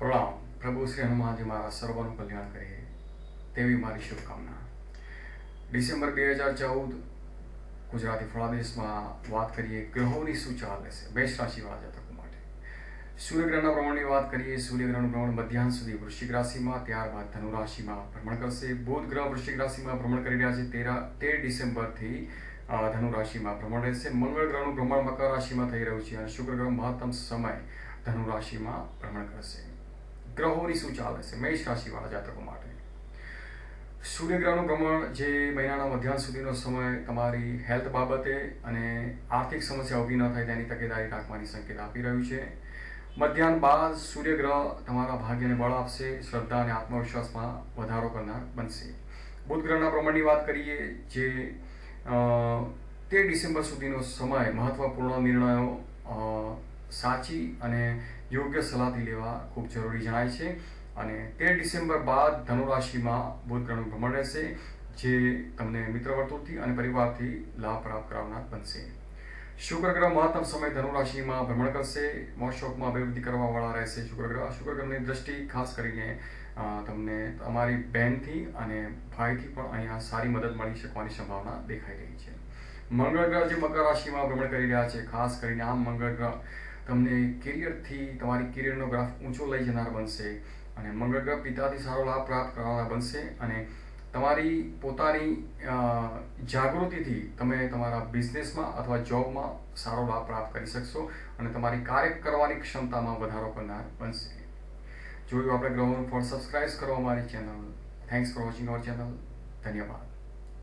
પ્રણામ. પ્રભુ શ્રી હનુમાનજી મારા સર્વનું કલ્યાણ કરે તેવી મારી શુભકામના. ડિસેમ્બર 2014 ગુજરાતી ફળાદેશમાં વાત કરીએ ગ્રહોની શું ચાલ રહેશે મેષ રાશિવાળા જાતકો માટે. સૂર્યગ્રહના ભ્રમણની વાત કરીએ. સૂર્યગ્રહનું ભ્રમણ મધ્યાહન સુધી વૃશ્ચિક રાશિમાં, ત્યારબાદ ધનુ રાશિમાં ભ્રમણ કરશે. બુધ ગ્રહ વૃશ્ચિક રાશિમાં ભ્રમણ કરી રહ્યા છે. 13 ડિસેમ્બરથી ધનુ રાશિમાં ભ્રમણ રહેશે. મંગળ ગ્રહનું ભ્રમણ મકર રાશિમાં થઈ રહ્યું છે અને શુક્ર ગ્રહ મહત્તમ સમય ધનુ રાશિમાં ભ્રમણ કરશે. ગ્રહોની શું ચાલ રહેશે મેષ રાશિવાળા જાતકો માટે. સૂર્યગ્રહનું ભ્રમણ જે મહિનાના મધ્યાહન સુધીનો સમય તમારી હેલ્થ બાબતે અને આર્થિક સમસ્યા ઊભી ન થાય તેની તકેદારી રાખવાની સંકેત આપી રહ્યું છે. મધ્યાહન બાદ સૂર્યગ્રહ તમારા ભાગ્યને બળ આપશે, શ્રદ્ધા અને આત્મવિશ્વાસમાં વધારો કરનાર બનશે. બુધ ગ્રહના ભ્રમણની વાત કરીએ જે 13 ડિસેમ્બર સુધીનો સમય મહત્વપૂર્ણ નિર્ણયો સાચી અને યોગ્ય સલાહથી લેવા ખૂબ જરૂરી જણાય છે. અને 13 ડિસેમ્બર બાદ ધનુ રાશિમાં બુધ ગ્રહનું ભ્રમણ રહેશે જે તમને મિત્ર વર્તુળથી અને પરિવારથી લાભ પ્રાપ્ત કરાવનાર બનશે. શુક્ર ગ્રહ મહત્તમ સમય ધનુ રાશિમાં ભ્રમણ કરશે. મોજ શોખમાં અભિવૃદ્ધિ કરવાવાળા રહેશે શુક્ર ગ્રહ. શુક્ર ગ્રહની દ્રષ્ટિ ખાસ કરીને તમને તમારી બહેનથી અને ભાઈથી પણ અહીંયા સારી મદદ મળી શકવાની સંભાવના દેખાઈ રહી છે. મંગળ ગ્રહ જે મકર રાશિમાં ભ્રમણ કરી રહ્યા છે, ખાસ કરીને આમ મંગળ ગ્રહ તમને કેરિયરથી તમારી કેરિયરનો ગ્રાફ ઊંચો લઈ જનાર બનશે અને મંગળ ગ્રહ પિતાથી સારો લાભ પ્રાપ્ત કરવાના બનશે અને તમારી પોતાની જાગૃતિથી તમે તમારા બિઝનેસમાં અથવા જોબમાં સારો લાભ પ્રાપ્ત કરી શકશો અને તમારી કાર્ય કરવાની ક્ષમતામાં વધારો કરનાર બનશે. જોયું આપણે ગ્રહોનું ફળ. સબસ્ક્રાઇબ કરો અમારી channel. Thanks for watching our channel. ધન્યવાદ.